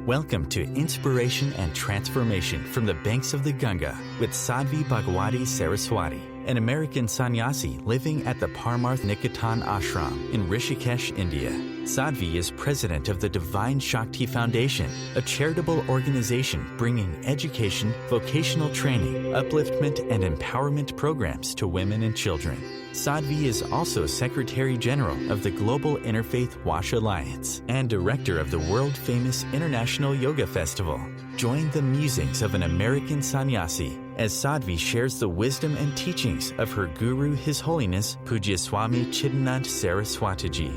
Welcome to Inspiration and Transformation from the Banks of the Ganga with Sadhvi Bhagawati Saraswati, an American sannyasi living at the Parmarth Niketan ashram in Rishikesh, India. Sadhvi is president of the Divine Shakti Foundation, a charitable organization bringing education, vocational training, upliftment, and empowerment programs to women and children. Sadhvi is also Secretary General of the Global Interfaith Wash Alliance and Director of the world-famous International Yoga Festival. Join the musings of an American sannyasi as Sadhvi shares the wisdom and teachings of her guru, His Holiness Pujya Swami Chidanand Saraswatiji.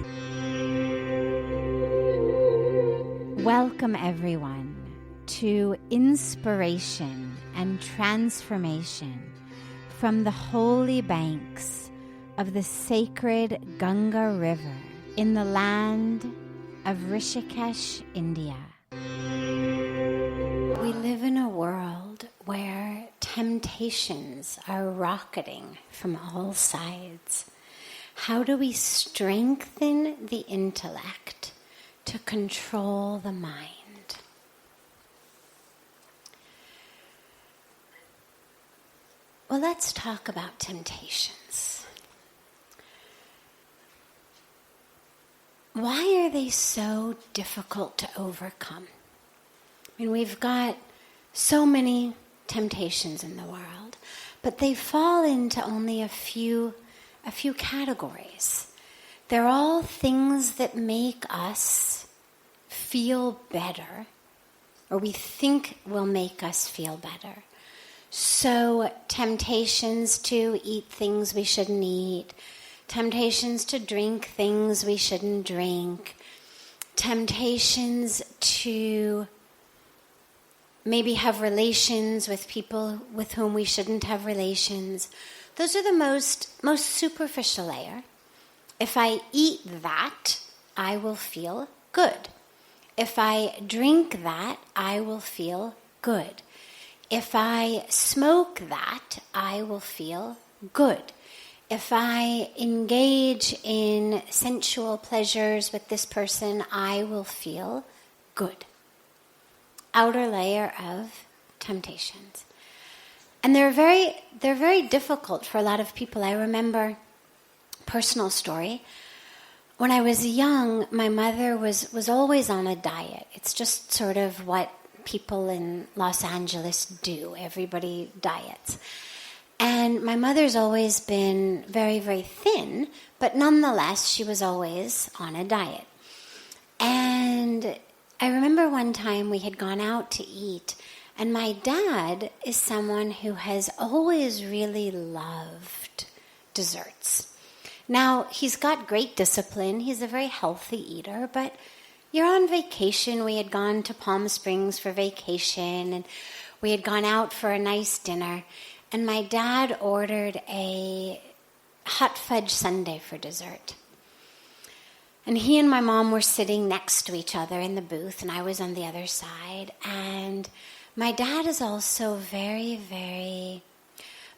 Welcome, everyone, to Inspiration and Transformation from the holy banks of the sacred Ganga River in the land of Rishikesh, India. We live in a world where temptations are rocketing from all sides. How do we strengthen the intellect to control the mind? Well, let's talk about temptations. Why are they so difficult to overcome? I mean, we've got so many temptations in the world, but they fall into only a few categories. They're all things that make us feel better, or we think will make us feel better. So, temptations to eat things we shouldn't eat, temptations to drink things we shouldn't drink, temptations to maybe have relations with people with whom we shouldn't have relations. Those are the most superficial layer. If I eat that, I will feel good. If I drink that, I will feel good. If I smoke that, I will feel good. If I engage in sensual pleasures with this person, I will feel good. Outer layer of temptations. And they're very difficult for a lot of people. I remember, personal story, when I was young, my mother was always on a diet. It's just sort of what people in Los Angeles do. Everybody diets. And my mother's always been very, very thin, but nonetheless, she was always on a diet. And I remember one time we had gone out to eat, and my dad is someone who has always really loved desserts. Now, he's got great discipline. He's a very healthy eater, but you're on vacation. We had gone to Palm Springs for vacation, and we had gone out for a nice dinner. And my dad ordered a hot fudge sundae for dessert. And he and my mom were sitting next to each other in the booth, and I was on the other side. And my dad is also very, very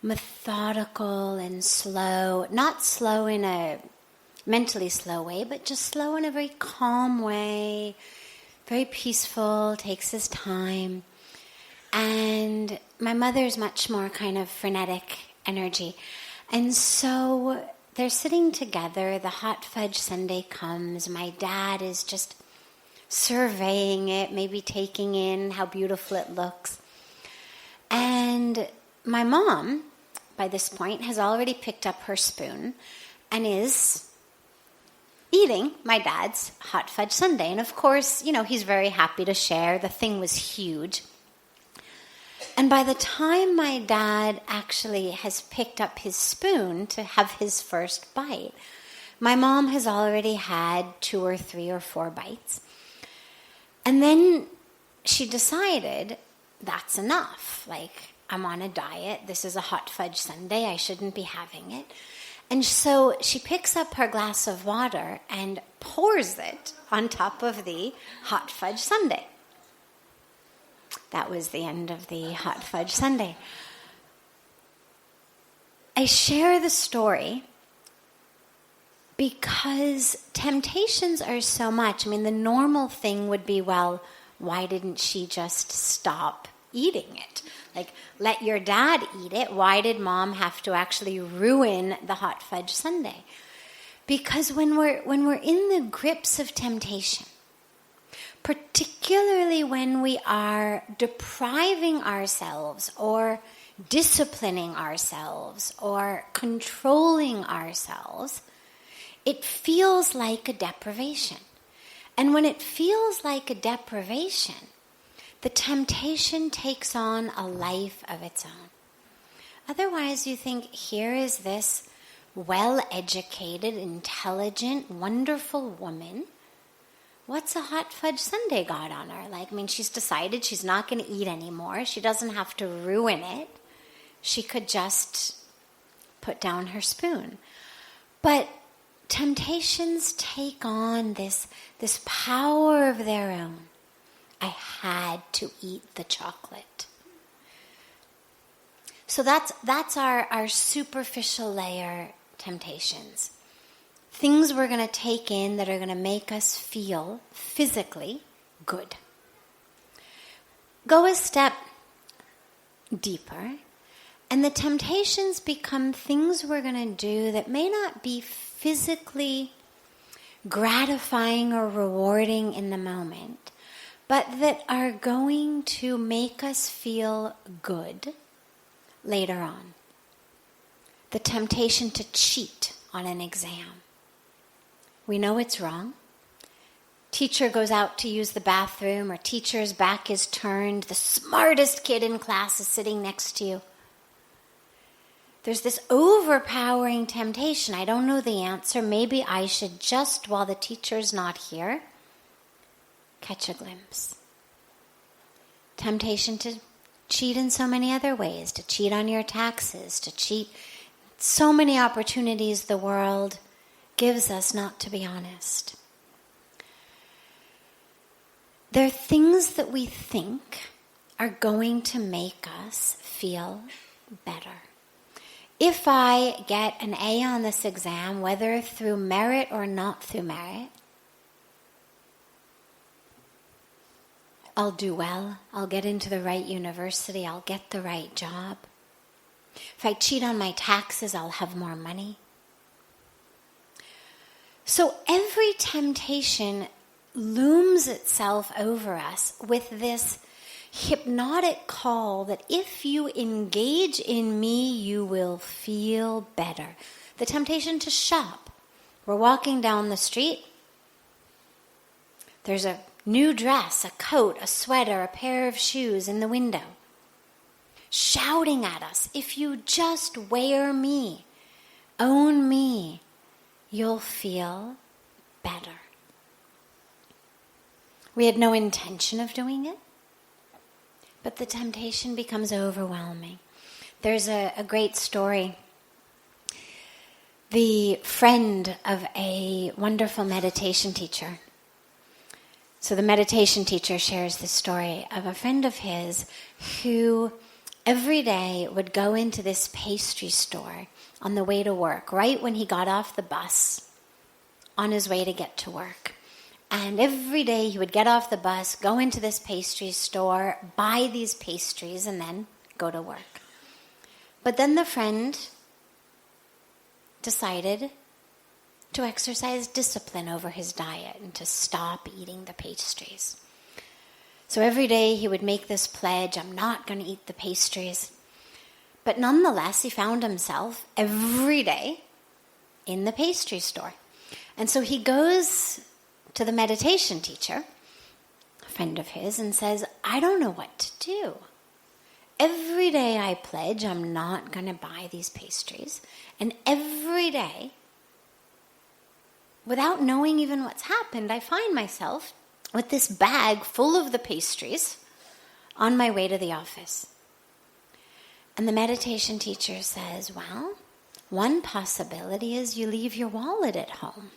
methodical and slow. Not slow in a mentally slow way, but just slow in a very calm way. Very peaceful, takes his time. And my mother's much more kind of frenetic energy. And so they're sitting together, the hot fudge sundae comes, my dad is just surveying it, maybe taking in how beautiful it looks. And my mom, by this point, has already picked up her spoon and is eating my dad's hot fudge sundae. And of course, he's very happy to share. The thing was huge. And by the time my dad actually has picked up his spoon to have his first bite, my mom has already had 2 or 3 or 4 bites. And then she decided, that's enough. Like, I'm on a diet. This is a hot fudge sundae. I shouldn't be having it. And so she picks up her glass of water and pours it on top of the hot fudge sundae. That was the end of the hot fudge sundae. I share the story because temptations are so much. I mean, the normal thing would be, well, why didn't she just stop eating it? Like, let your dad eat it. Why did mom have to actually ruin the hot fudge sundae? Because when we're in the grips of temptation, particularly when we are depriving ourselves or disciplining ourselves or controlling ourselves, it feels like a deprivation. And when it feels like a deprivation, the temptation takes on a life of its own. Otherwise, you think, here is this well-educated, intelligent, wonderful woman. What's a hot fudge sundae got on her? Like, I mean, she's decided she's not going to eat anymore. She doesn't have to ruin it. She could just put down her spoon. But temptations take on this power of their own. I had to eat the chocolate. So that's our superficial layer temptations. Things we're going to take in that are going to make us feel physically good. Go a step deeper, and the temptations become things we're going to do that may not be physically gratifying or rewarding in the moment, but that are going to make us feel good later on. The temptation to cheat on an exam. We know it's wrong. Teacher goes out to use the bathroom, or teacher's back is turned. The smartest kid in class is sitting next to you. There's this overpowering temptation. I don't know the answer. Maybe I should just, while the teacher's not here, catch a glimpse. Temptation to cheat in so many other ways, to cheat on your taxes, to cheat. So many opportunities the world gives us not to be honest. There are things that we think are going to make us feel better. If I get an A on this exam, whether through merit or not through merit, I'll do well, I'll get into the right university, I'll get the right job. If I cheat on my taxes, I'll have more money. So every temptation looms itself over us with this hypnotic call that if you engage in me, you will feel better. The temptation to shop. We're walking down the street. There's a new dress, a coat, a sweater, a pair of shoes in the window, shouting at us, if you just wear me, own me, you'll feel better. We had no intention of doing it, but the temptation becomes overwhelming. There's a great story. The friend of a wonderful meditation teacher. So the meditation teacher shares this story of a friend of his who every day would go into this pastry store on the way to work, right when he got off the bus, on his way to get to work. And every day he would get off the bus, go into this pastry store, buy these pastries, and then go to work. But then the friend decided to exercise discipline over his diet and to stop eating the pastries. So every day he would make this pledge, I'm not going to eat the pastries. But nonetheless, he found himself every day in the pastry store. And so he goes to the meditation teacher, a friend of his, and says, I don't know what to do. Every day I pledge I'm not going to buy these pastries. And every day, without knowing even what's happened, I find myself with this bag full of the pastries on my way to the office. And the meditation teacher says, well, one possibility is you leave your wallet at home.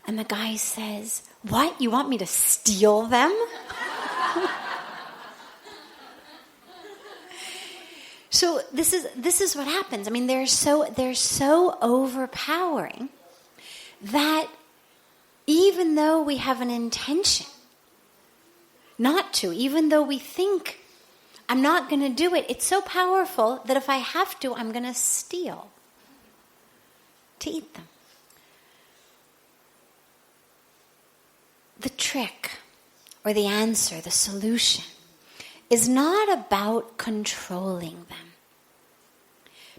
And the guy says, what? You want me to steal them? So this is what happens. I mean, they're so overpowering that even though we have an intention not to, even though we think, I'm not going to do it. It's so powerful that if I have to, I'm going to steal to eat them. The trick, or the answer, the solution, is not about controlling them.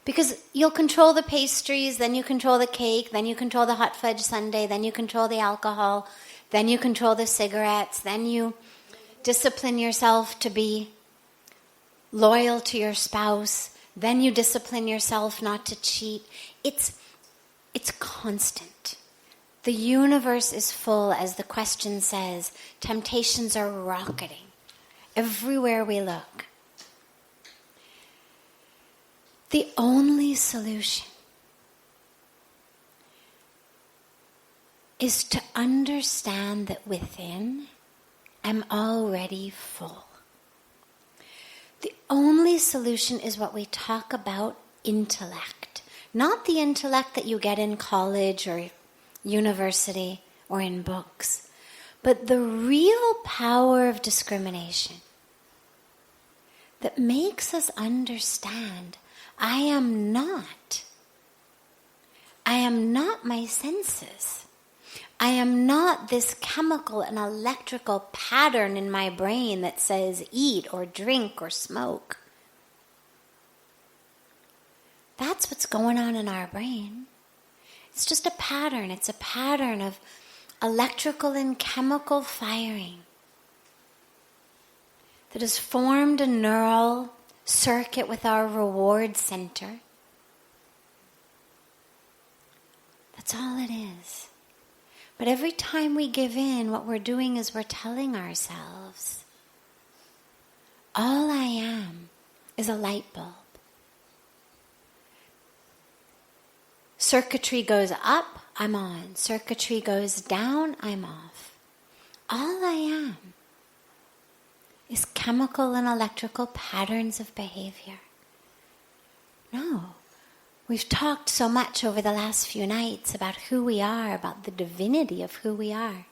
Because you'll control the pastries, then you control the cake, then you control the hot fudge sundae, then you control the alcohol, then you control the cigarettes, then you discipline yourself to be loyal to your spouse, then you discipline yourself not to cheat. It's constant. The universe is full, as the question says. Temptations are rocketing everywhere we look. The only solution is to understand that within I'm already full. The only solution is what we talk about, intellect. Not the intellect that you get in college or university or in books, but the real power of discrimination that makes us understand I am not my senses. I am not this chemical and electrical pattern in my brain that says eat or drink or smoke. That's what's going on in our brain. It's just a pattern. It's a pattern of electrical and chemical firing that has formed a neural circuit with our reward center. That's all it is. But every time we give in, what we're doing is we're telling ourselves, all I am is a light bulb. Circuitry goes up, I'm on. Circuitry goes down, I'm off. All I am is chemical and electrical patterns of behavior. No. We've talked so much over the last few nights about who we are, about the divinity of who we are.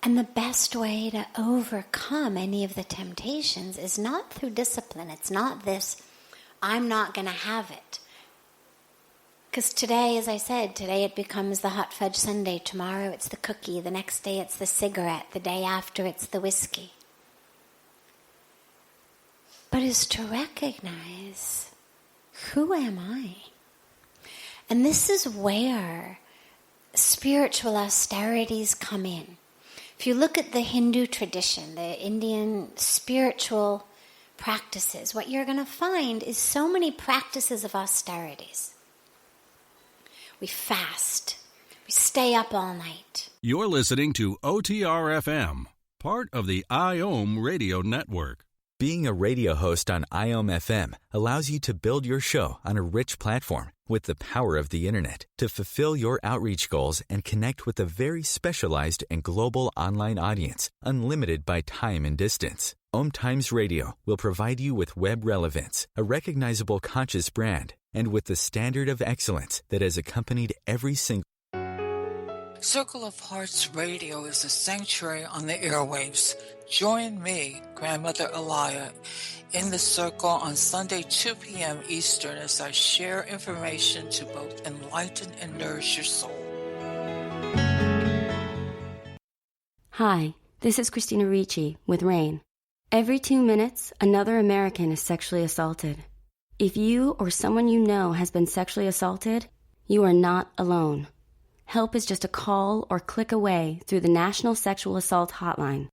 And the best way to overcome any of the temptations is not through discipline. It's not this, I'm not going to have it. Because today, as I said, today it becomes the hot fudge sundae. Tomorrow it's the cookie. The next day it's the cigarette. The day after it's the whiskey. But is to recognize, who am I? And this is where spiritual austerities come in. If you look at the Hindu tradition, the Indian spiritual practices, what you're going to find is so many practices of austerities. We fast. We stay up all night. You're listening to OTR-FM, part of the IOM radio network. Being a radio host on IOM FM allows you to build your show on a rich platform with the power of the internet to fulfill your outreach goals and connect with a very specialized and global online audience, unlimited by time and distance. OMTimes Radio will provide you with web relevance, a recognizable conscious brand, and with the standard of excellence that has accompanied every single Circle of Hearts Radio is a sanctuary on the airwaves. Join me, Grandmother Elia, in the circle on Sunday 2 p.m. Eastern as I share information to both enlighten and nourish your soul. Hi, this is Christina Ricci with RAIN. Every 2 minutes, another American is sexually assaulted. If you or someone you know has been sexually assaulted, you are not alone. Help is just a call or click away through the National Sexual Assault Hotline.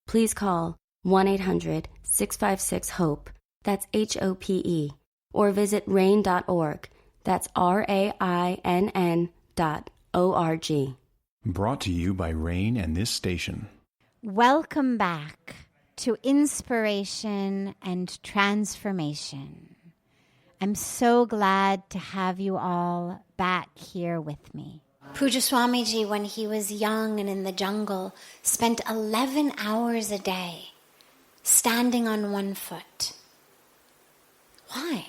Please call 1-800-656-HOPE, that's HOPE, or visit RAIN.org, that's RAINN.org. Brought to you by RAIN and this station. Welcome back to Inspiration and Transformation. I'm so glad to have you all back here with me. Pujya Swamiji, when he was young and in the jungle, spent 11 hours a day standing on one foot. Why?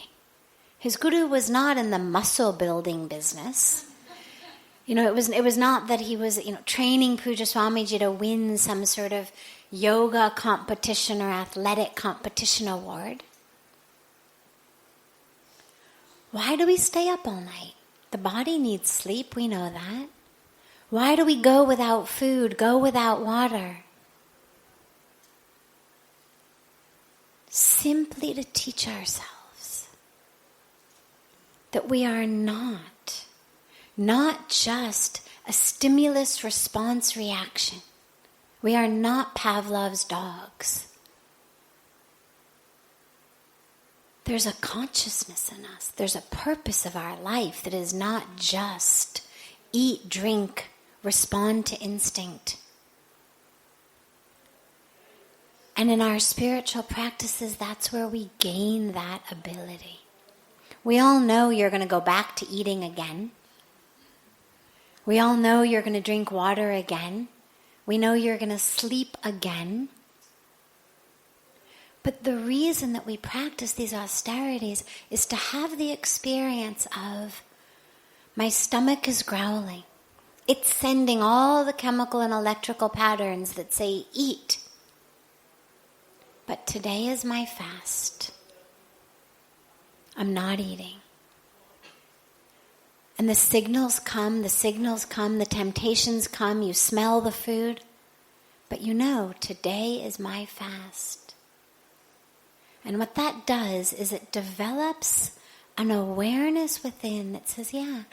His guru was not in the muscle building business. It was not that he was, training Puja Swamiji to win some sort of yoga competition or athletic competition award. Why do we stay up all night? The body needs sleep, we know that. Why do we go without food, go without water? Simply to teach ourselves that we are not just a stimulus response reaction. We are not Pavlov's dogs. There's a consciousness in us. There's a purpose of our life that is not just eat, drink, respond to instinct. And in our spiritual practices, that's where we gain that ability. We all know you're going to go back to eating again. We all know you're going to drink water again. We know you're going to sleep again. But the reason that we practice these austerities is to have the experience of, my stomach is growling. It's sending all the chemical and electrical patterns that say eat. But today is my fast. I'm not eating. And the signals come, the temptations come, you smell the food. But today is my fast. And what that does is it develops an awareness within that says, yeah,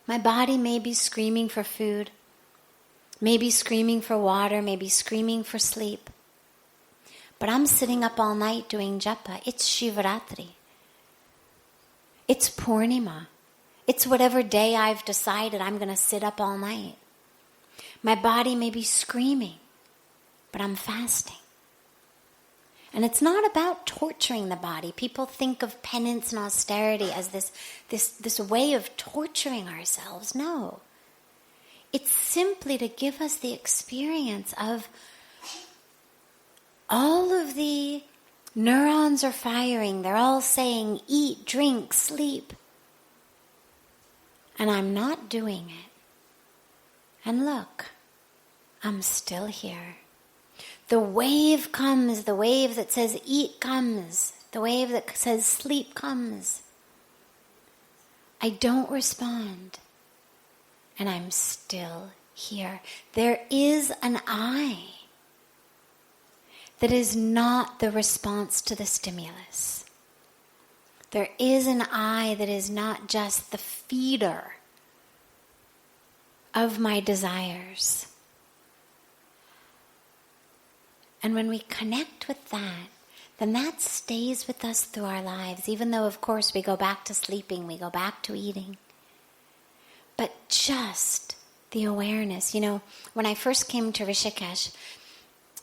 my body may be screaming for food, maybe screaming for water, maybe screaming for sleep. But I'm sitting up all night doing japa. It's Shivaratri. It's Purnima. It's whatever day I've decided I'm going to sit up all night. My body may be screaming, but I'm fasting. And it's not about torturing the body. People think of penance and austerity as this way of torturing ourselves. No. It's simply to give us the experience of all of the neurons are firing. They're all saying, eat, drink, sleep. And I'm not doing it. And look, I'm still here. The wave comes, the wave that says eat comes, the wave that says sleep comes. I don't respond, and I'm still here. There is an I that is not the response to the stimulus. There is an I that is not just the feeder of my desires. And when we connect with that, then that stays with us through our lives, even though, of course, we go back to sleeping, we go back to eating. But just the awareness. When I first came to Rishikesh,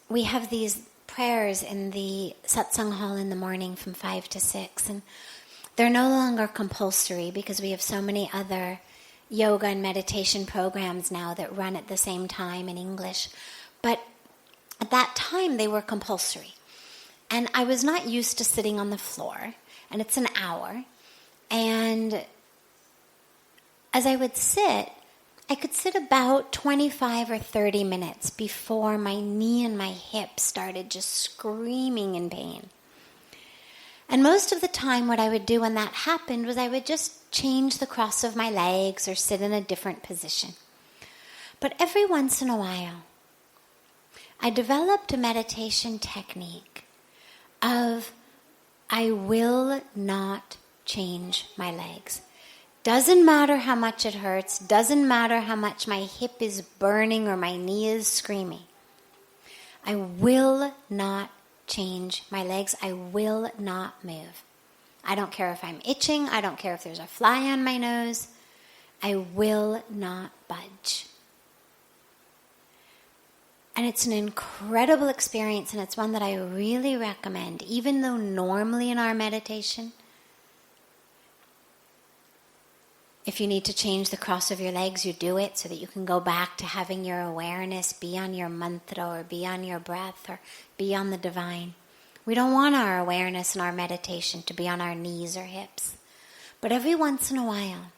we have these prayers in the Satsang hall in the morning from 5 to 6, and they're no longer compulsory because we have so many other yoga and meditation programs now that run at the same time in English. But at that time, they were compulsory. And I was not used to sitting on the floor, and it's an hour. And as I would sit, I could sit about 25 or 30 minutes before my knee and my hip started just screaming in pain. And most of the time, what I would do when that happened was I would just change the cross of my legs or sit in a different position. But every once in a while, I developed a meditation technique of I will not change my legs. Doesn't matter how much it hurts, doesn't matter how much my hip is burning or my knee is screaming. I will not change my legs. I will not move. I don't care if I'm itching. I don't care if there's a fly on my nose. I will not budge. And it's an incredible experience, and it's one that I really recommend, even though normally in our meditation, if you need to change the cross of your legs, you do it so that you can go back to having your awareness be on your mantra or be on your breath or be on the divine. We don't want our awareness and our meditation to be on our knees or hips. But every once in a while,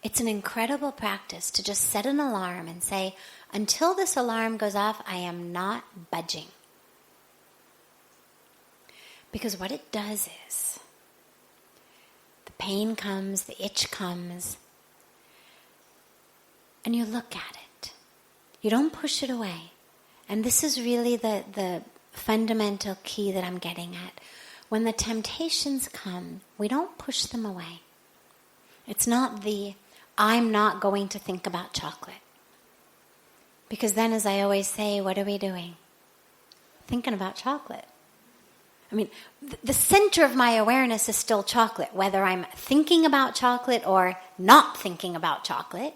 It's an incredible practice to just set an alarm and say, until this alarm goes off, I am not budging. Because what it does is, the pain comes, the itch comes, and you look at it. You don't push it away. And this is really the fundamental key that I'm getting at. When the temptations come, we don't push them away. It's not I'm not going to think about chocolate. Because then, as I always say, what are we doing? Thinking about chocolate. I mean, the center of my awareness is still chocolate, whether I'm thinking about chocolate or not thinking about chocolate.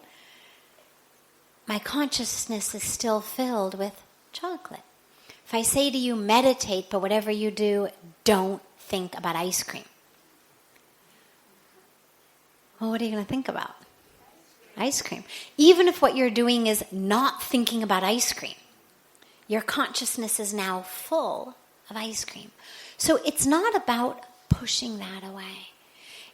My consciousness is still filled with chocolate. If I say to you, meditate, but whatever you do, don't think about ice cream. Well, what are you going to think about? Ice cream. Even if what you're doing is not thinking about ice cream, your consciousness is now full of ice cream. So it's not about pushing that away.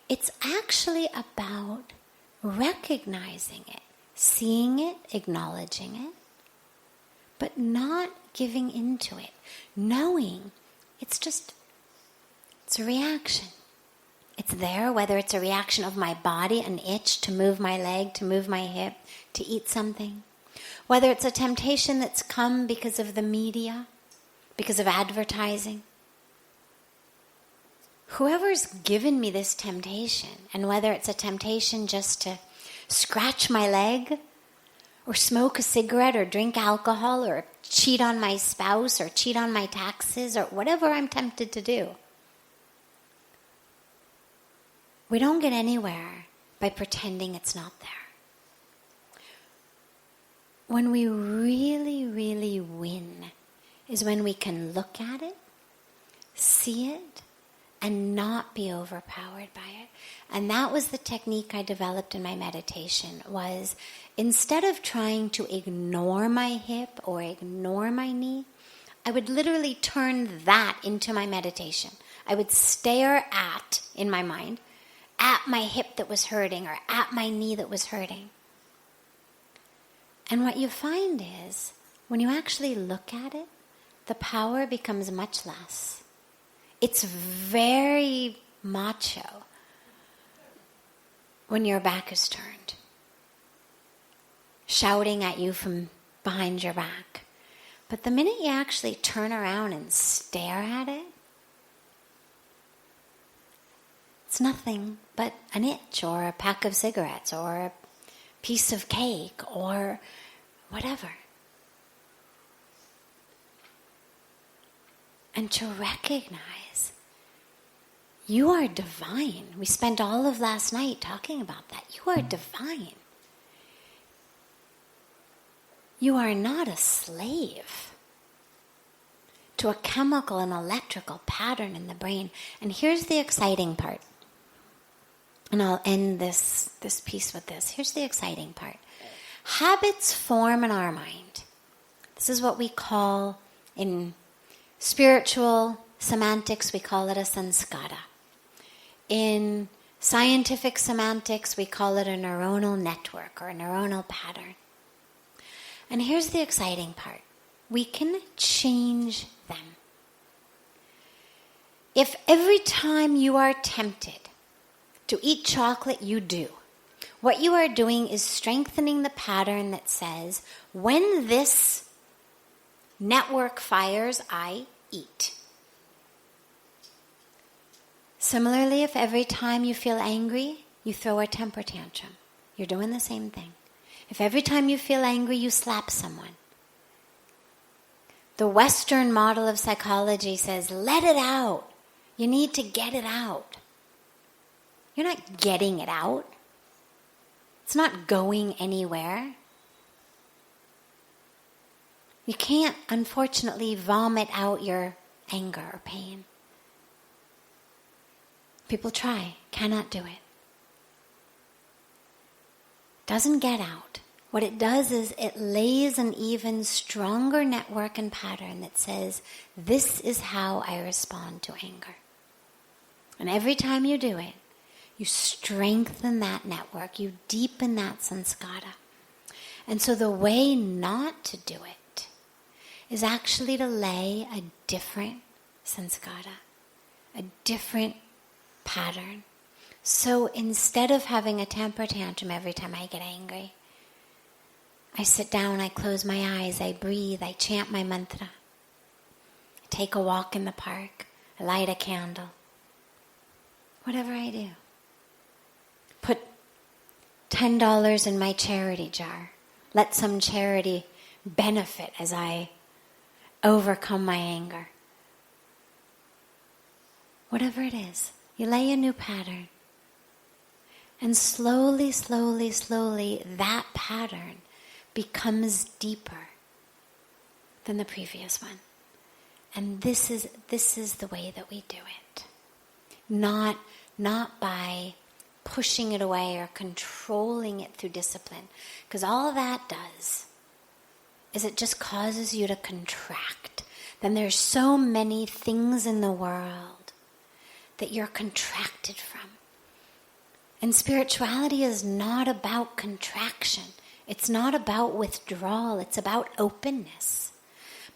It's actually about recognizing it, seeing it, acknowledging it, but not giving into it, knowing it's a reaction. It's there, whether it's a reaction of my body, an itch to move my leg, to move my hip, to eat something. Whether it's a temptation that's come because of the media, because of advertising. Whoever's given me this temptation, and whether it's a temptation just to scratch my leg, or smoke a cigarette, or drink alcohol, or cheat on my spouse, or cheat on my taxes, or whatever I'm tempted to do. We don't get anywhere by pretending it's not there. When we really, really win is when we can look at it, see it, and not be overpowered by it. And that was the technique I developed in my meditation, was instead of trying to ignore my hip or ignore my knee, I would literally turn that into my meditation. I would stare at, in my mind, at my hip that was hurting or at my knee that was hurting. And what you find is, when you actually look at it, the power becomes much less. It's very macho when your back is turned, shouting at you from behind your back. But the minute you actually turn around and stare at it, it's nothing but an itch or a pack of cigarettes or a piece of cake or whatever. And to recognize you are divine. We spent all of last night talking about that. You are divine. You are not a slave to a chemical and electrical pattern in the brain. And here's the exciting part. And I'll end this piece with this. Here's the exciting part. Habits form in our mind. This is what we call, in spiritual semantics, we call it a sanskara. In scientific semantics, we call it a neuronal network or a neuronal pattern. And here's the exciting part. We can change them. If every time you are tempted to eat chocolate, you do, what you are doing is strengthening the pattern that says, when this network fires, I eat. Similarly, if every time you feel angry, you throw a temper tantrum, you're doing the same thing. If every time you feel angry, you slap someone. The Western model of psychology says, let it out. You need to get it out. You're not getting it out. It's not going anywhere. You can't, unfortunately, vomit out your anger or pain. People try, cannot do it. Doesn't get out. What it does is it lays an even stronger network and pattern that says, this is how I respond to anger. And every time you do it, You strengthen that network. You deepen that sanskara. And so the way not to do it is actually to lay a different sanskara, a different pattern. So instead of having a temper tantrum every time I get angry, I sit down, I close my eyes, I breathe, I chant my mantra. I take a walk in the park, I light a candle. Whatever I do. Put $10 in my charity jar. Let some charity benefit as I overcome my anger. Whatever it is, you lay a new pattern. And slowly, slowly, slowly, that pattern becomes deeper than the previous one. And this is the way that we do it. Not by pushing it away or controlling it through discipline. Because all that does is it just causes you to contract. Then there's so many things in the world that you're contracted from. And spirituality is not about contraction. It's not about withdrawal. It's about openness.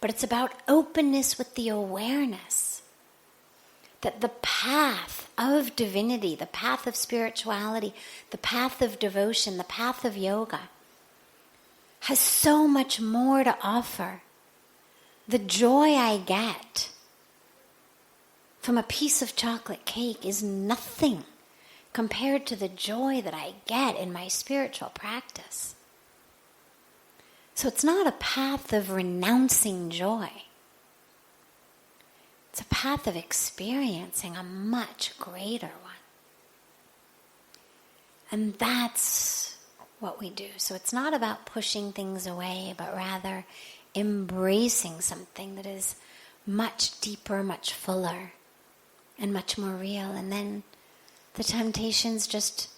But it's about openness with the awareness that the path of divinity, the path of spirituality, the path of devotion, the path of yoga has so much more to offer. The joy I get from a piece of chocolate cake is nothing compared to the joy that I get in my spiritual practice. So it's not a path of renouncing joy. It's a path of experiencing a much greater one. And that's what we do. So it's not about pushing things away, but rather embracing something that is much deeper, much fuller, and much more real. And then the temptations just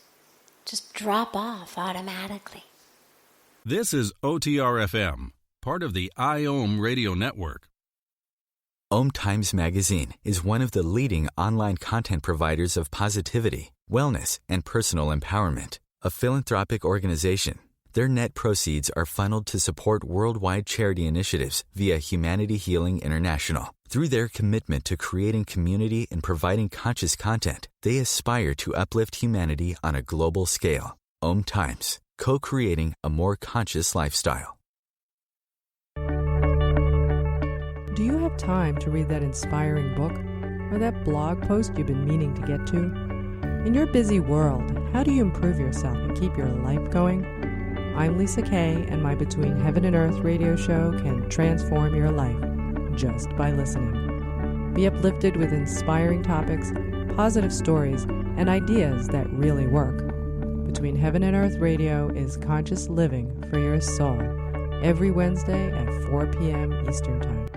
drop off automatically. This is OTR-FM, part of the IOM radio network. OMTimes Magazine is one of the leading online content providers of positivity, wellness, and personal empowerment. A philanthropic organization, their net proceeds are funneled to support worldwide charity initiatives via Humanity Healing International. Through their commitment to creating community and providing conscious content, they aspire to uplift humanity on a global scale. OMTimes, co-creating a more conscious lifestyle. Do you have time to read that inspiring book or that blog post you've been meaning to get to? In your busy world, how do you improve yourself and keep your life going? I'm Lisa Kay, and my Between Heaven and Earth radio show can transform your life just by listening. Be uplifted with inspiring topics, positive stories, and ideas that really work. Between Heaven and Earth Radio is conscious living for your soul, every Wednesday at 4 p.m. Eastern Time.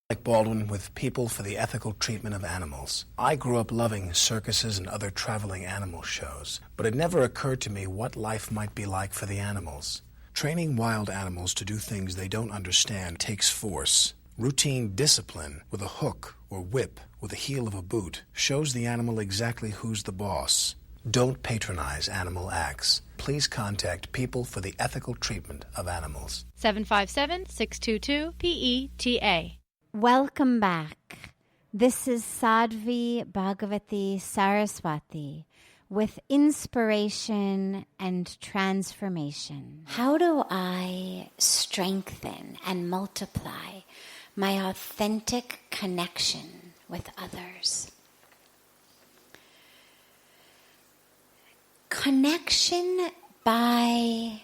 Like Baldwin with People for the Ethical Treatment of Animals. I grew up loving circuses and other traveling animal shows, but it never occurred to me what life might be like for the animals. Training wild animals to do things they don't understand takes force. Routine discipline with a hook or whip with the heel of a boot shows the animal exactly who's the boss. Don't patronize animal acts. Please contact People for the Ethical Treatment of Animals. 757-622-PETA. Welcome back. This is Sadhvi Bhagawati Saraswati with inspiration and transformation. How do I strengthen and multiply my authentic connection with others? Connection by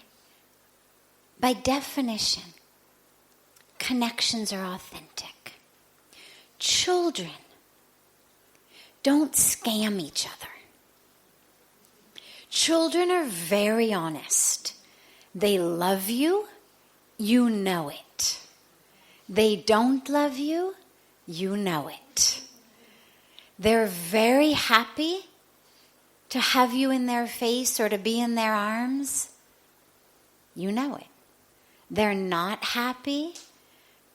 definition, connections are authentic. Children don't scam each other. Children are very honest. They love you, you know it. They don't love you, you know it. They're very happy to have you in their face or to be in their arms, you know it. They're not happy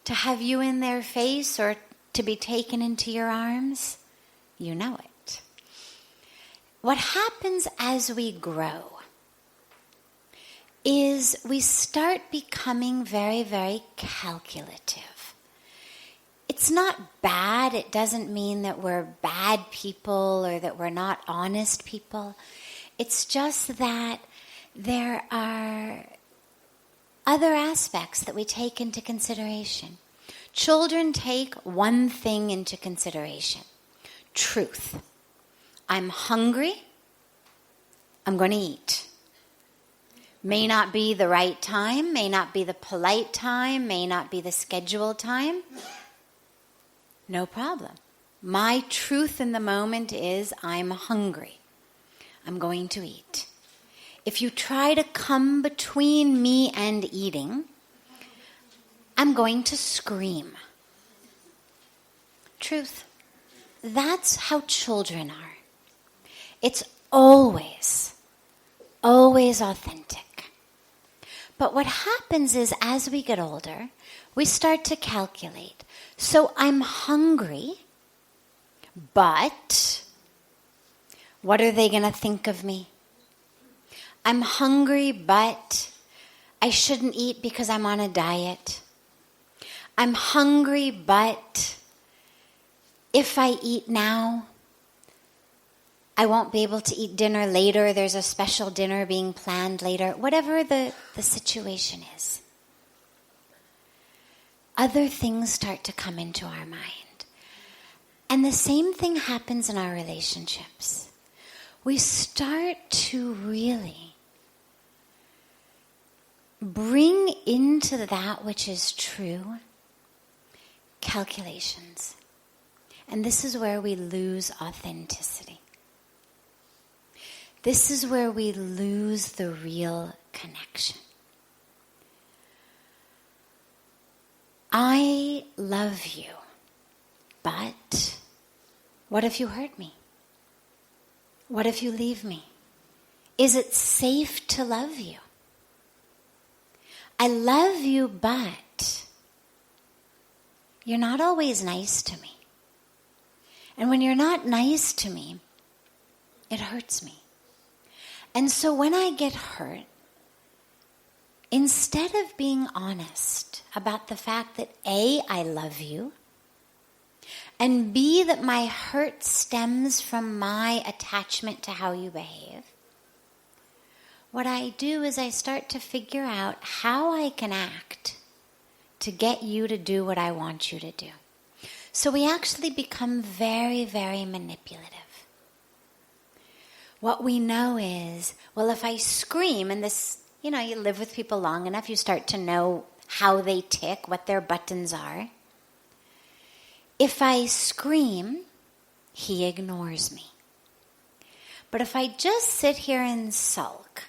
to have you in their face or to be taken into your arms, you know it. what happens as we grow is we start becoming very, very calculative. It's not bad. It doesn't mean that we're bad people or that we're not honest people. It's just that there are other aspects that we take into consideration. Children take one thing into consideration: truth. I'm hungry. I'm going to eat. May not be the right time, may not be the polite time, may not be the scheduled time. No problem. My truth in the moment is I'm hungry. I'm going to eat. If you try to come between me and eating, I'm going to scream. Truth. That's how children are. It's always authentic. But what happens is, as we get older, we start to calculate. So I'm hungry, but what are they going to think of me? I'm hungry, but I shouldn't eat because I'm on a diet. I'm hungry, but if I eat now, I won't be able to eat dinner later. There's a special dinner being planned later. Whatever the situation is. Other things start to come into our mind. And the same thing happens in our relationships. We start to really bring into that which is true calculations. And this is where we lose authenticity. This is where we lose the real connection. I love you, but what if you hurt me? What if you leave me? Is it safe to love you? I love you, but you're not always nice to me. And when you're not nice to me, it hurts me. And so when I get hurt, instead of being honest about the fact that A, I love you, and B, that my hurt stems from my attachment to how you behave, what I do is I start to figure out how I can act to get you to do what I want you to do. So we actually become very, very manipulative. What we know is, well, if I scream, and this, you live with people long enough, you start to know how they tick, what their buttons are. If I scream, he ignores me. But if I just sit here and sulk,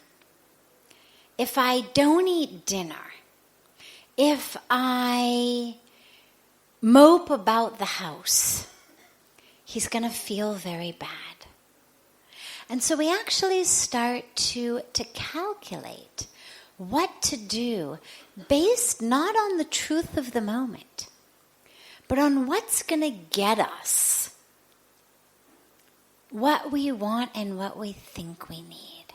if I don't eat dinner, if I mope about the house, he's going to feel very bad. And so we actually start to calculate what to do based not on the truth of the moment, but on what's going to get us what we want and what we think we need.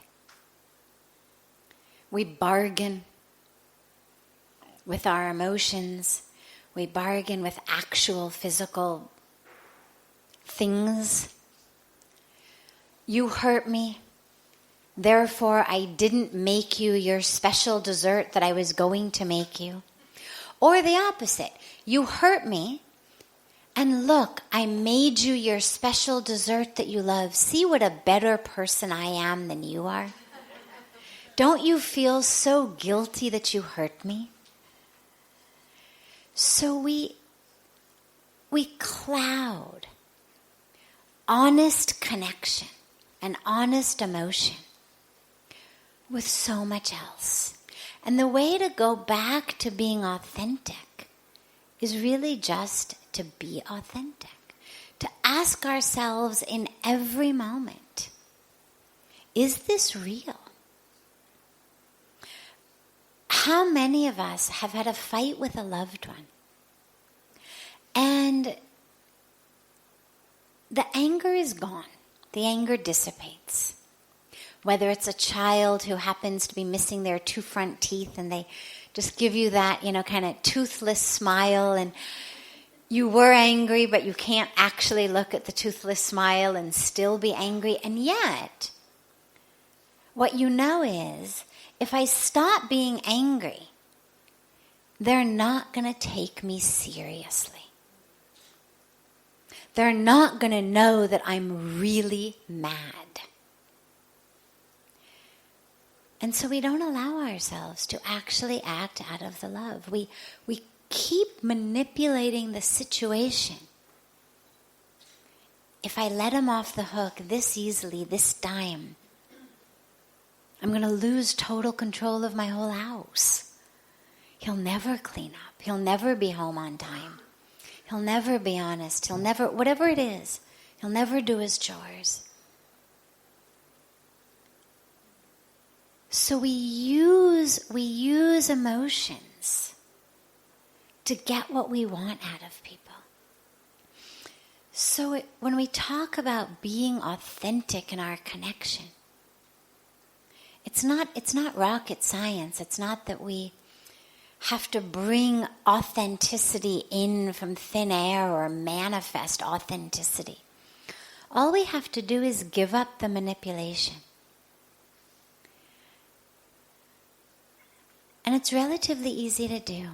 We bargain with our emotions. We bargain with actual physical things. You hurt me, therefore I didn't make you your special dessert that I was going to make you. Or the opposite, you hurt me, and look, I made you your special dessert that you love. See what a better person I am than you are? Don't you feel so guilty that you hurt me? So we cloud honest connection and honest emotion with so much else. And the way to go back to being authentic is really just to be authentic. To ask ourselves in every moment, is this real? How many of us have had a fight with a loved one? And the anger is gone. the anger dissipates. Whether it's a child who happens to be missing their 2 front teeth and they just give you that, kind of toothless smile, and you were angry, but you can't actually look at the toothless smile and still be angry. And yet, what you know is, if I stop being angry, they're not going to take me seriously. They're not going to know that I'm really mad. And so we don't allow ourselves to actually act out of the love. We keep manipulating the situation. If I let him off the hook this easily, this time, I'm going to lose total control of my whole house. He'll never clean up. He'll never be home on time. He'll never be honest. He'll never, whatever it is, he'll never do his chores. So we use emotions to get what we want out of people. So when we talk about being authentic in our connection, it's not rocket science. It's not that we have to bring authenticity in from thin air or manifest authenticity. All we have to do is give up the manipulation. And it's relatively easy to do.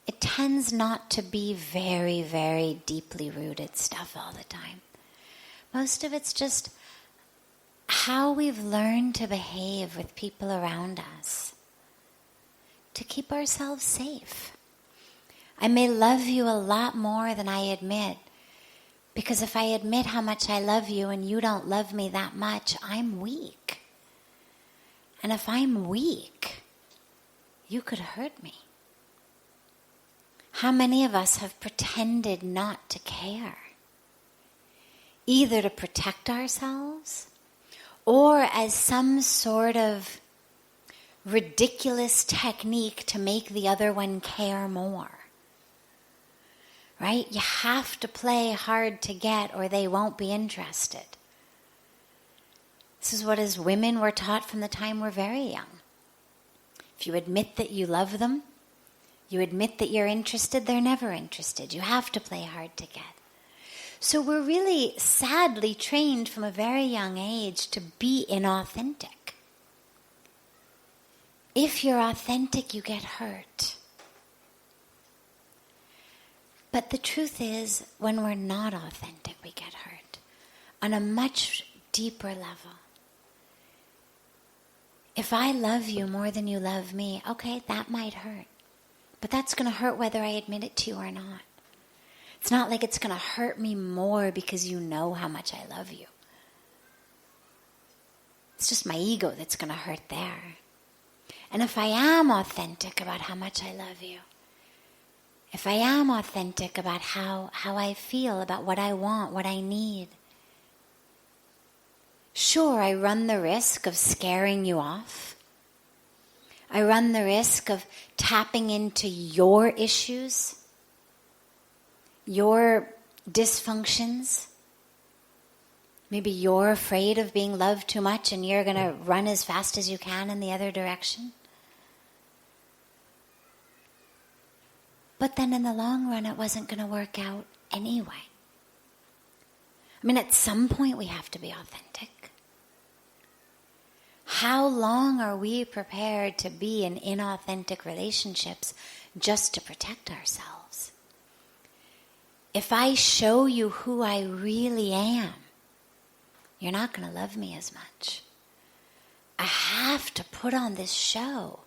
It tends not to be very, very deeply rooted stuff all the time. Most of it's just how we've learned to behave with people around us to keep ourselves safe. I may love you a lot more than I admit, because if I admit how much I love you and you don't love me that much, I'm weak. And if I'm weak, you could hurt me. How many of us have pretended not to care? Either to protect ourselves or as some sort of ridiculous technique to make the other one care more. Right? You have to play hard to get or they won't be interested. This is what as women we're taught from the time we're very young. If you admit that you love them, you admit that you're interested, they're never interested. You have to play hard to get. So we're really sadly trained from a very young age to be inauthentic. If you're authentic, you get hurt. But the truth is, when we're not authentic, we get hurt on a much deeper level. If I love you more than you love me, okay, that might hurt. But that's going to hurt whether I admit it to you or not. It's not like it's going to hurt me more because you know how much I love you. It's just my ego that's going to hurt there. And if I am authentic about how much I love you, if I am authentic about how I feel, about what I want, what I need, sure, I run the risk of scaring you off. I run the risk of tapping into your issues, your dysfunctions. Maybe you're afraid of being loved too much and you're going to run as fast as you can in the other direction. But then in the long run, it wasn't going to work out anyway. I mean, at some point we have to be authentic. How long are we prepared to be in inauthentic relationships just to protect ourselves? If I show you who I really am, you're not going to love me as much. I have to put on this show.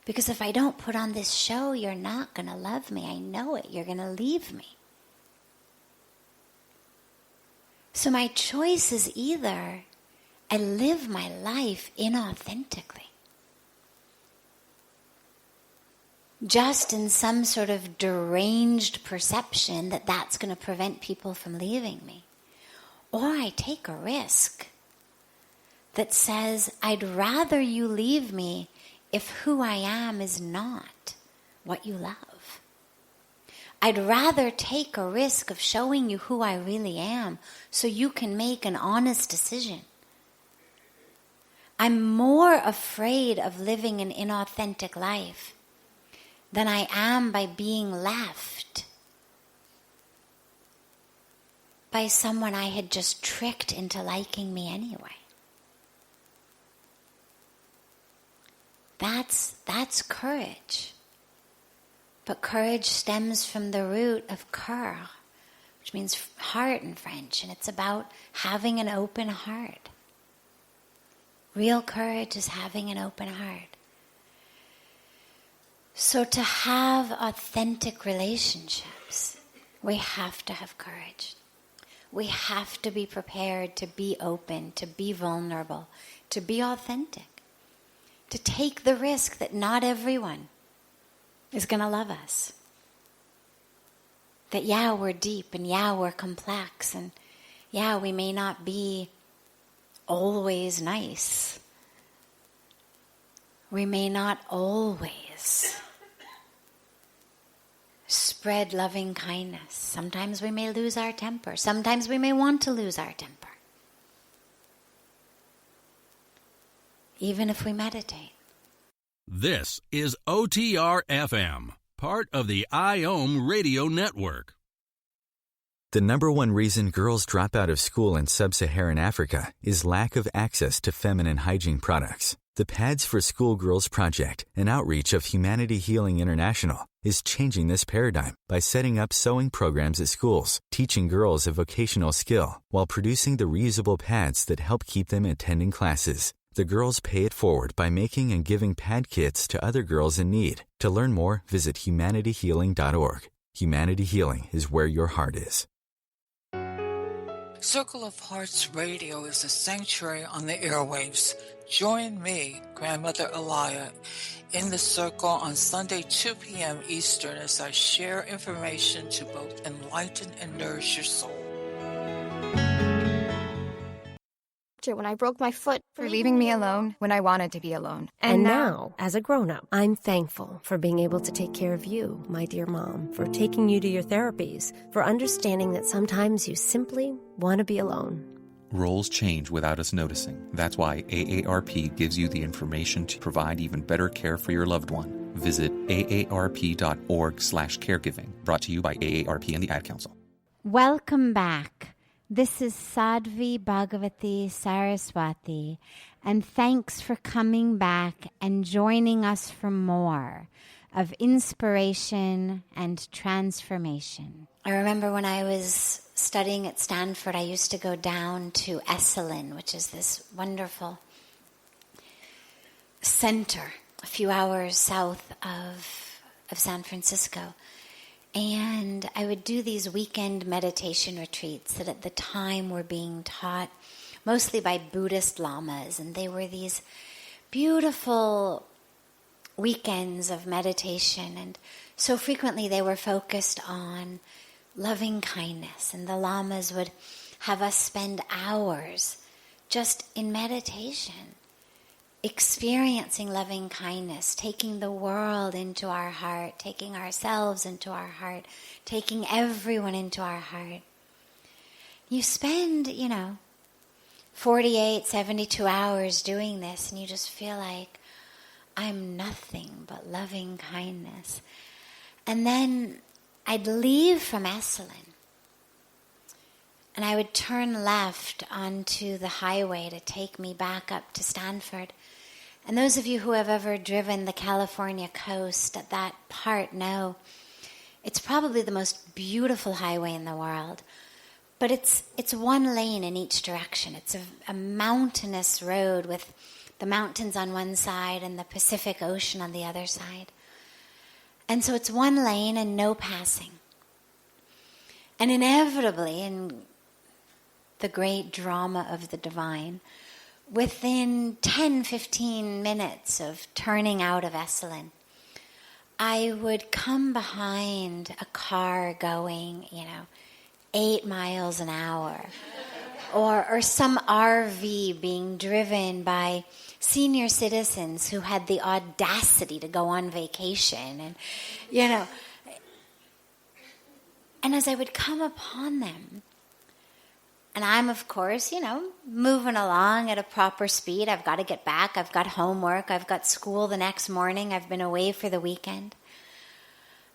Because if I don't put on this show, you're not going to love me. I know it. You're going to leave me. So my choice is either I live my life inauthentically, just in some sort of deranged perception that that's going to prevent people from leaving me, or I take a risk that says, I'd rather you leave me if who I am is not what you love. I'd rather take a risk of showing you who I really am so you can make an honest decision. I'm more afraid of living an inauthentic life than I am by being left by someone I had just tricked into liking me anyway. That's courage. But courage stems from the root of cœur, which means heart in French, and it's about having an open heart. Real courage is having an open heart. So to have authentic relationships, we have to have courage. We have to be prepared to be open, to be vulnerable, to be authentic, to take the risk that not everyone is going to love us. That we're deep, and we're complex, and we may not be always nice. We may not always spread loving kindness. Sometimes we may lose our temper. Sometimes we may want to lose our temper. Even if we meditate. This is OTR-FM, part of the IOM radio network. The number one reason girls drop out of school in sub-Saharan Africa is lack of access to feminine hygiene products. The Pads for Schoolgirls Project, an outreach of Humanity Healing International, is changing this paradigm by setting up sewing programs at schools, teaching girls a vocational skill, while producing the reusable pads that help keep them attending classes. The girls pay it forward by making and giving pad kits to other girls in need. To learn more, visit humanityhealing.org. Humanity Healing is where your heart is. Circle of Hearts Radio is a sanctuary on the airwaves. Join me, Grandmother Alaya, in the circle on Sunday 2 p.m. Eastern as I share information to both enlighten and nourish your soul. When I broke my foot. For leaving me alone when I wanted to be alone. And now, as a grown-up, I'm thankful for being able to take care of you, my dear mom, for taking you to your therapies, for understanding that sometimes you simply want to be alone. Roles change without us noticing. That's why AARP gives you the information to provide even better care for your loved one. Visit aarp.org/caregiving. Brought to you by AARP and the Ad Council. Welcome back. This is Sadhvi Bhagawati Saraswati, and thanks for coming back and joining us for more of inspiration and transformation. I remember when I was studying at Stanford, I used to go down to Esalen, which is this wonderful center a few hours south of San Francisco. And I would do these weekend meditation retreats that at the time were being taught mostly by Buddhist lamas. And they were these beautiful weekends of meditation. And so frequently they were focused on loving kindness. And the lamas would have us spend hours just in meditation, experiencing loving kindness, taking the world into our heart, taking ourselves into our heart, taking everyone into our heart. You spend, 48, 72 hours doing this, and you just feel like, I'm nothing but loving kindness. And then I'd leave from Esalen, and I would turn left onto the highway to take me back up to Stanford. And those of you who have ever driven the California coast at that part know it's probably the most beautiful highway in the world. But it's one lane in each direction. It's a mountainous road with the mountains on one side and the Pacific Ocean on the other side. And so it's one lane and no passing. And inevitably, in the great drama of the divine, within 10, 15 minutes of turning out of Esalen, I would come behind a car going, 8 miles an hour, or some RV being driven by senior citizens who had the audacity to go on vacation. And, And as I would come upon them, and I'm, of course, moving along at a proper speed. I've got to get back. I've got homework. I've got school the next morning. I've been away for the weekend.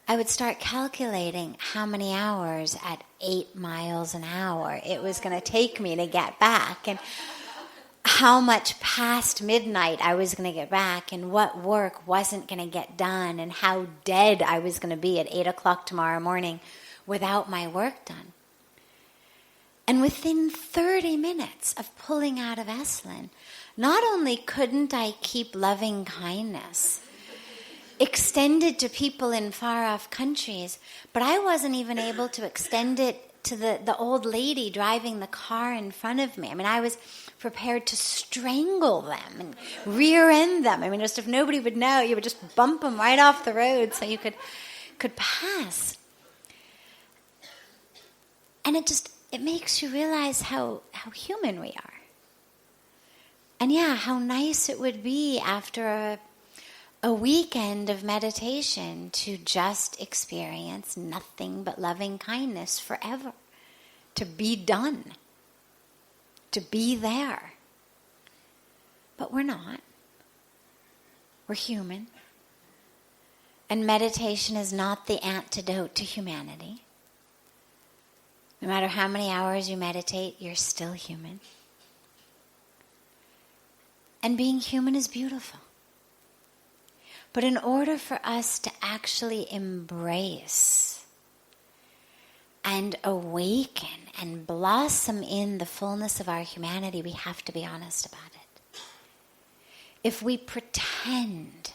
I would start calculating how many hours at 8 miles an hour it was going to take me to get back, and how much past midnight I was going to get back, and what work wasn't going to get done, and how dead I was going to be at 8 o'clock tomorrow morning without my work done. And within 30 minutes of pulling out of Esalen, not only couldn't I keep loving kindness extended to people in far-off countries, but I wasn't even able to extend it to the old lady driving the car in front of me. I mean, I was prepared to strangle them and rear-end them. I mean, just if nobody would know, you would just bump them right off the road so you could pass. And it makes you realize how human we are. And how nice it would be after a weekend of meditation to just experience nothing but loving kindness forever. To be done. To be there. But we're not. We're human. And meditation is not the antidote to humanity. No matter how many hours you meditate, you're still human. And being human is beautiful. But in order for us to actually embrace and awaken and blossom in the fullness of our humanity, we have to be honest about it. If we pretend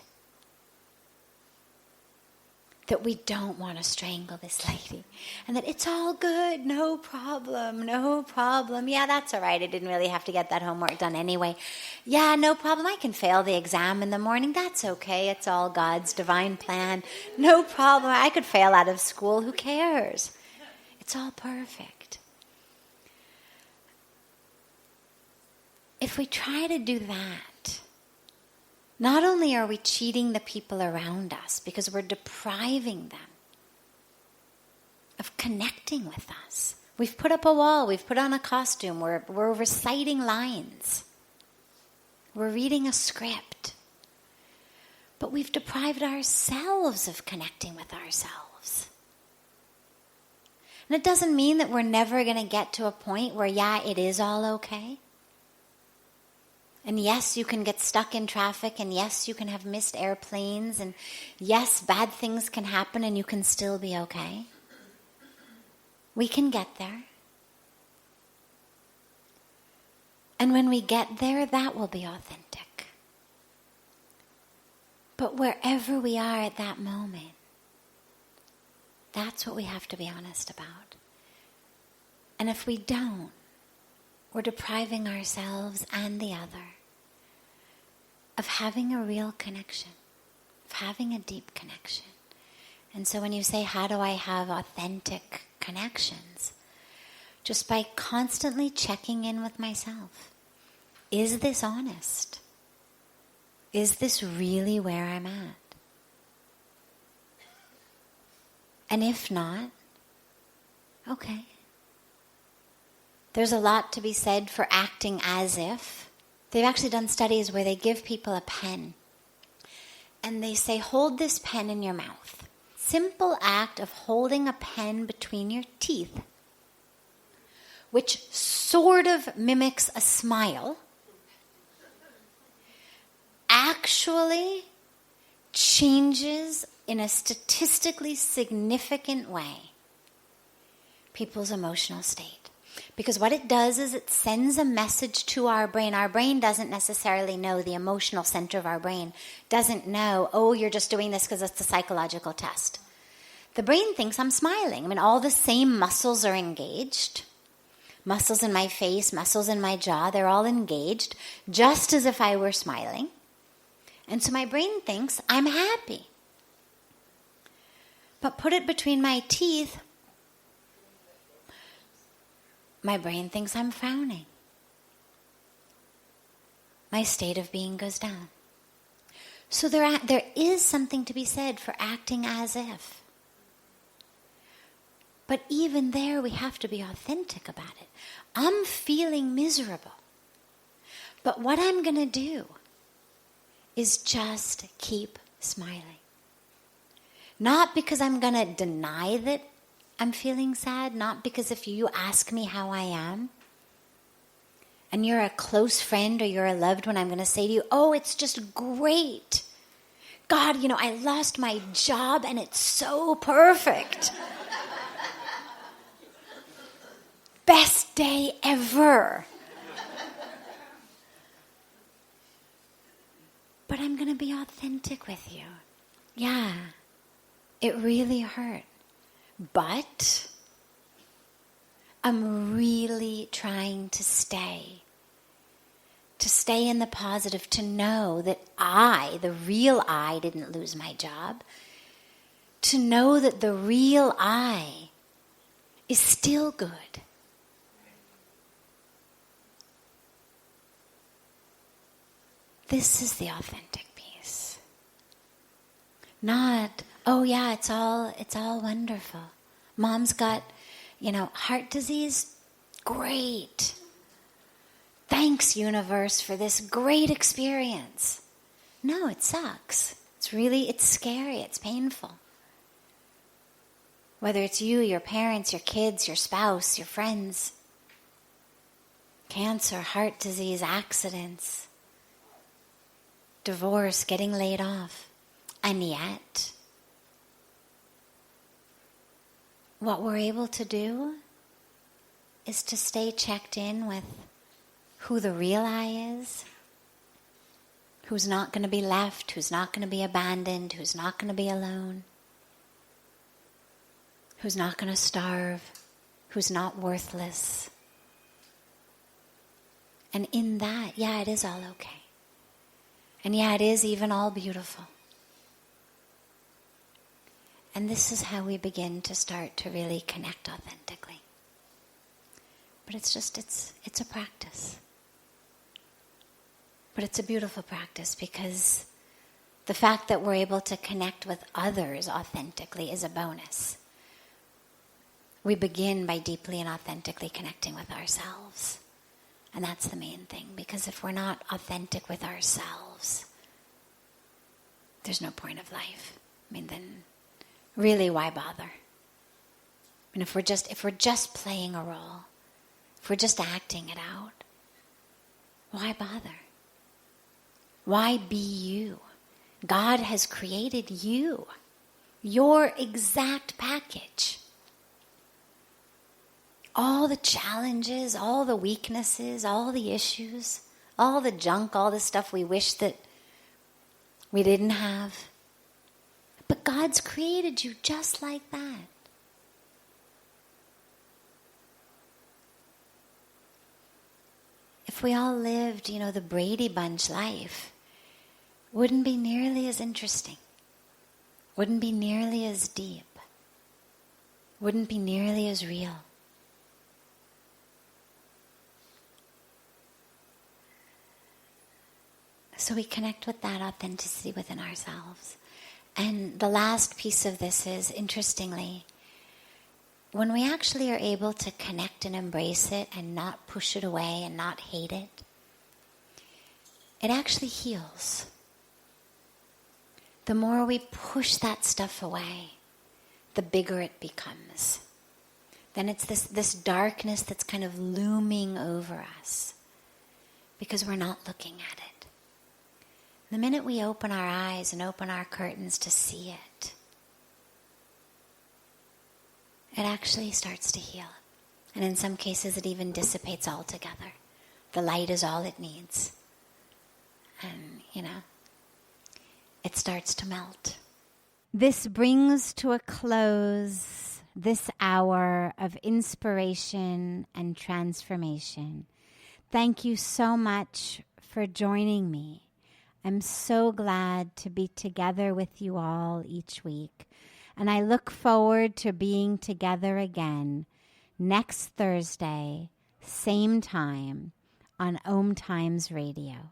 that we don't want to strangle this lady, and that it's all good, no problem. Yeah, that's all right. I didn't really have to get that homework done anyway. Yeah, no problem. I can fail the exam in the morning. That's okay. It's all God's divine plan. No problem. I could fail out of school. Who cares? It's all perfect. If we try to do that, not only are we cheating the people around us because we're depriving them of connecting with us. We've put up a wall, we've put on a costume, we're reciting lines. We're reading a script. But we've deprived ourselves of connecting with ourselves. And it doesn't mean that we're never going to get to a point where, it is all okay. And yes, you can get stuck in traffic, and yes, you can have missed airplanes, and yes, bad things can happen and you can still be okay. We can get there. And when we get there, that will be authentic. But wherever we are at that moment, that's what we have to be honest about. And if we don't, we're depriving ourselves and the other of having a real connection, of having a deep connection. And so when you say, how do I have authentic connections? Just by constantly checking in with myself. Is this honest? Is this really where I'm at? And if not, okay. There's a lot to be said for acting as if. They've actually done studies where they give people a pen. And they say, hold this pen in your mouth. Simple act of holding a pen between your teeth, which sort of mimics a smile, actually changes in a statistically significant way people's emotional state. Because what it does is it sends a message to our brain. Our brain doesn't necessarily know, the emotional center of our brain doesn't know, oh, you're just doing this because it's a psychological test. The brain thinks I'm smiling. I mean, all the same muscles are engaged. Muscles in my face, muscles in my jaw, they're all engaged, just as if I were smiling. And so my brain thinks I'm happy. But put it between my teeth, my brain thinks I'm frowning. My state of being goes down. So there is something to be said for acting as if. But even there, we have to be authentic about it. I'm feeling miserable. But what I'm going to do is just keep smiling. Not because I'm going to deny that I'm feeling sad, not because if you ask me how I am, and you're a close friend or you're a loved one, I'm going to say to you, oh, it's just great. God, I lost my job and it's so perfect. Best day ever. But I'm going to be authentic with you. Yeah, it really hurt. But I'm really trying to stay in the positive, to know that I, the real I, didn't lose my job. To know that the real I is still good. This is the authentic piece. Not, oh yeah, it's all wonderful. Mom's got, heart disease. Great. Thanks, universe, for this great experience. No, it sucks. It's scary, it's painful. Whether it's you, your parents, your kids, your spouse, your friends. Cancer, heart disease, accidents. Divorce, getting laid off. And yet, what we're able to do is to stay checked in with who the real I is, who's not going to be left, who's not going to be abandoned, who's not going to be alone, who's not going to starve, who's not worthless. And in that, yeah, it is all okay. And yeah, it is even all beautiful. And this is how we begin to start to really connect authentically. But it's a practice. But it's a beautiful practice, because the fact that we're able to connect with others authentically is a bonus. We begin by deeply and authentically connecting with ourselves. And that's the main thing, because if we're not authentic with ourselves, there's no point of life. Then really, why bother? If we're just playing a role, if we're just acting it out, why bother? Why be you? God has created you, your exact package. All the challenges, all the weaknesses, all the issues, all the junk, all the stuff we wish that we didn't have. But God's created you just like that. If we all lived, the Brady Bunch life, wouldn't be nearly as interesting, wouldn't be nearly as deep, wouldn't be nearly as real. So we connect with that authenticity within ourselves. And the last piece of this is, interestingly, when we actually are able to connect and embrace it and not push it away and not hate it, it actually heals. The more we push that stuff away, the bigger it becomes. Then it's this darkness that's kind of looming over us because we're not looking at it. The minute we open our eyes and open our curtains to see it, it actually starts to heal. And in some cases, it even dissipates altogether. The light is all it needs. And, it starts to melt. This brings to a close this hour of inspiration and transformation. Thank you so much for joining me. I'm so glad to be together with you all each week. And I look forward to being together again next Thursday, same time, on OMTimes Radio.